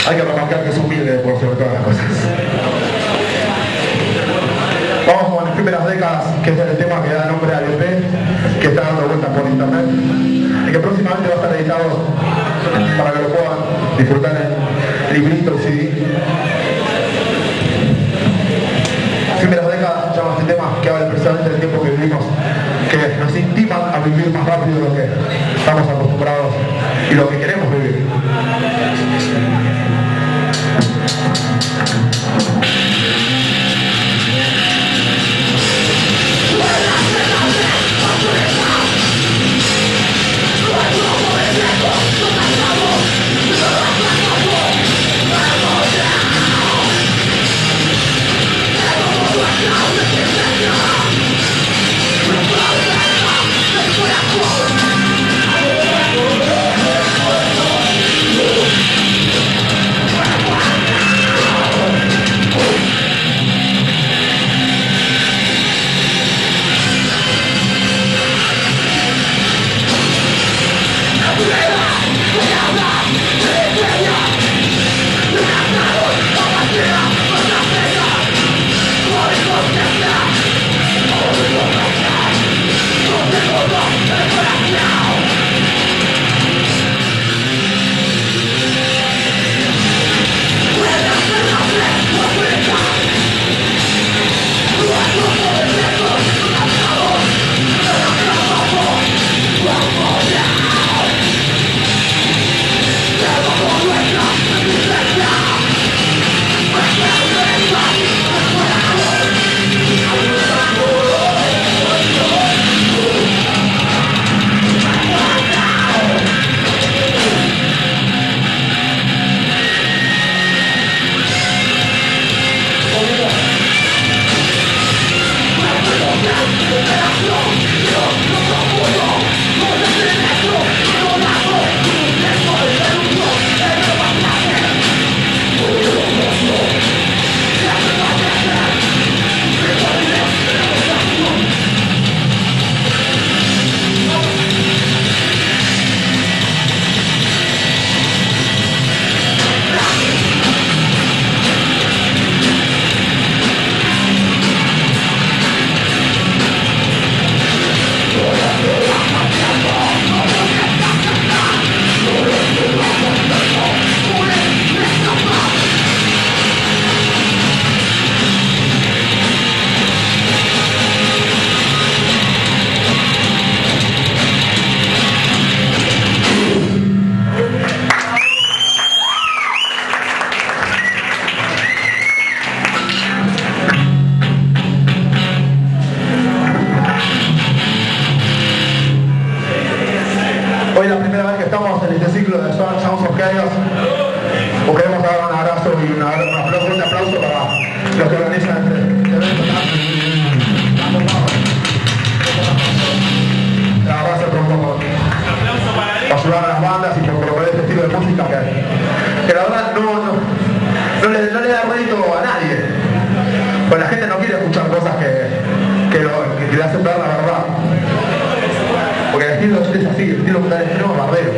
Hay que remarcar que es humilde por sobre todas las cosas. Vamos con las primeras décadas, que es el tema que da nombre al EP, que está dando vueltas por internet y que próximamente va a estar editado para que lo puedan disfrutar en librito y CD. Primeras décadas llama este tema que habla precisamente del tiempo que vivimos, que nos intiman a vivir más rápido de lo que estamos acostumbrados y lo que queremos vivir. Hoy es la primera vez que estamos en este ciclo de Sounds of Chaos. Os queremos dar un abrazo y un aplauso para los que organizan este evento tan bombado. La verdad se preocupa por ayudar a las bandas y por promover este estilo de música que la verdad no le da rédito a nadie. Pues la gente no quiere escuchar cosas que le hacen ver la verdad. Porque el estilo es así, el estilo que está en extremo barbero.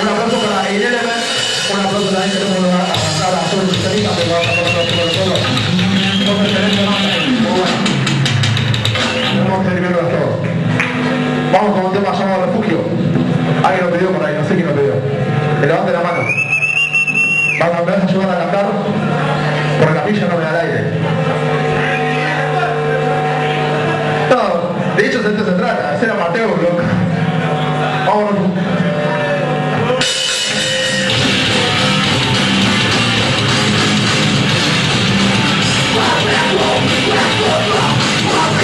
Un aplauso para Inelement, un aplauso también que tenemos a pasar a todos los especialistas que van a pasar por el pueblo. Son excelentes bandas, muy buenas. Tenemos que terminarlas todos. Vamos con un tema llamado Refugio. Alguien lo pidió por ahí, no sé quién lo pidió. Que levante la mano. Vamos, me vas a ayudar a cantar, porque la pilla no me da el aire. No, de hecho de esto se trata, de ser amateur, loco. Vámonos. We'll be right back.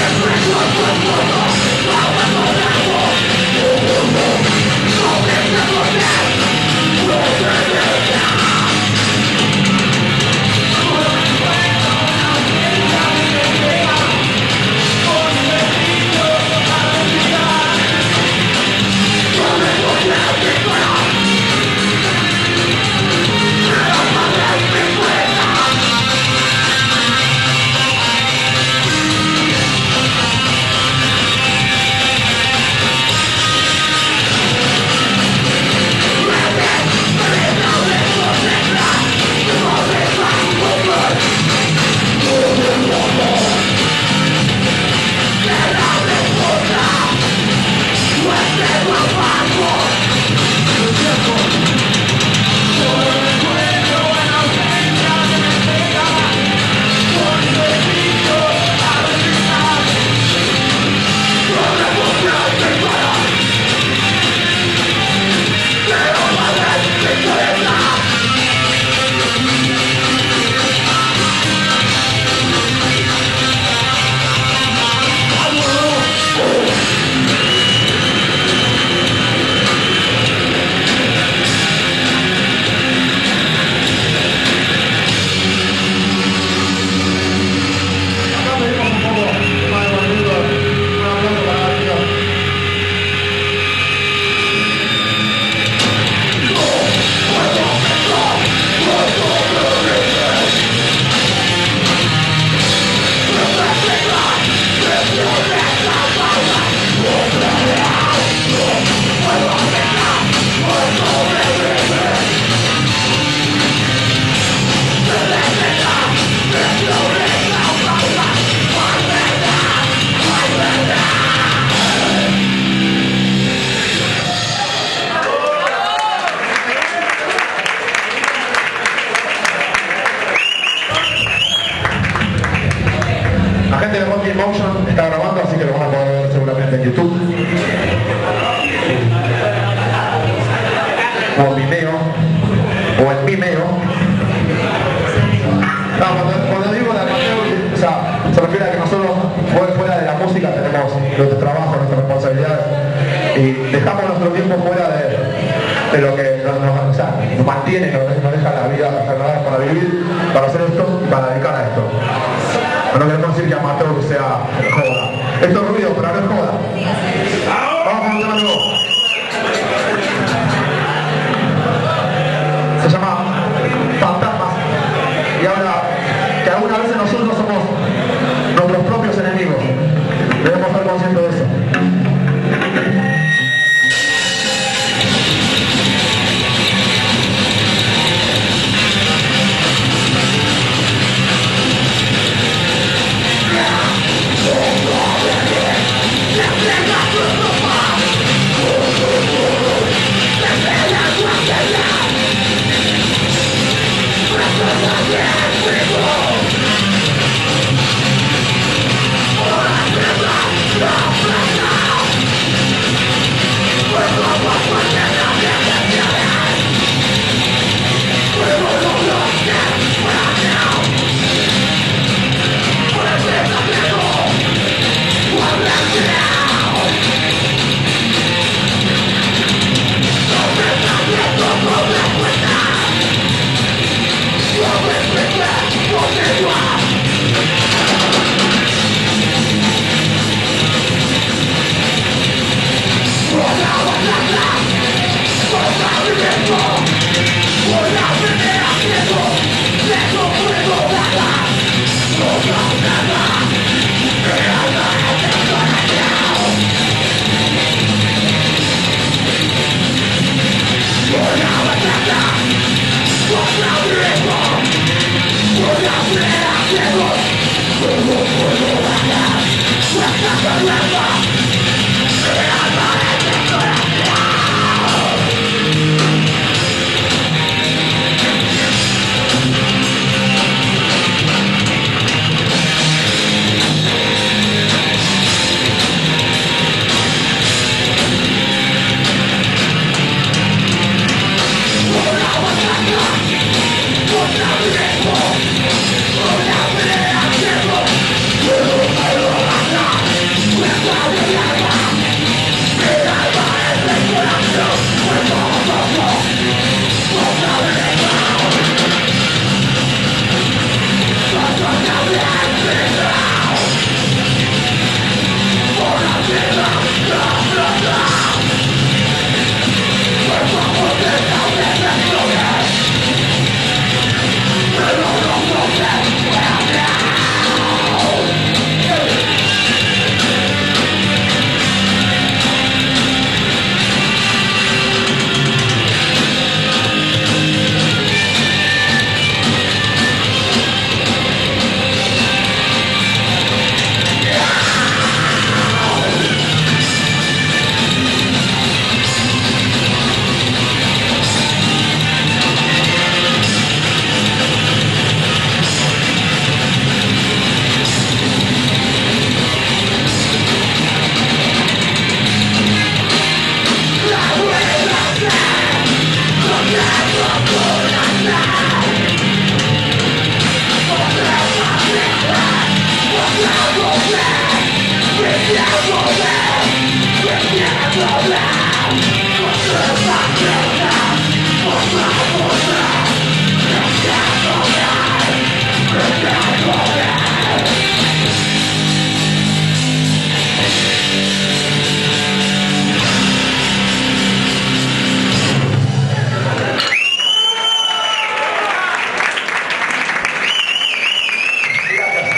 o en Vimeo, o en Vimeo. No, cuando digo de amateur, o sea, se refiere a que nosotros fuera de la música tenemos nuestro trabajo, nuestras responsabilidades y dejamos nuestro tiempo fuera de lo que nos mantiene, nos deja la vida para vivir, para hacer esto y para dedicar a esto. No queremos decir que amateur sea joda. Esto es ruido, pero no es joda. Vamos con un tema nuevo. Se llama Fantasmas. Y habla que algunas veces nosotros somos nuestros propios enemigos. Debemos estar conscientes de eso.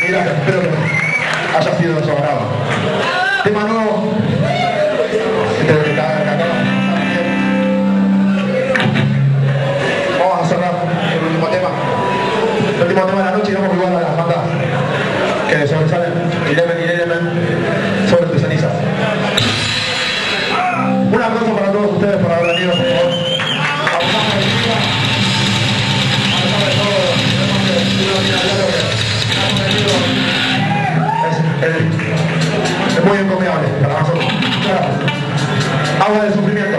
Espero que haya sido de su agrado. Tema nuevo. Vamos a cerrar el último tema. El último tema de la noche y vamos igual a las bandas que sobresalen 11 sobre tus cenizas. Un aplauso para todos ustedes por haber venido, por favor. Es muy encomiable para nosotros. Agua de sufrimiento.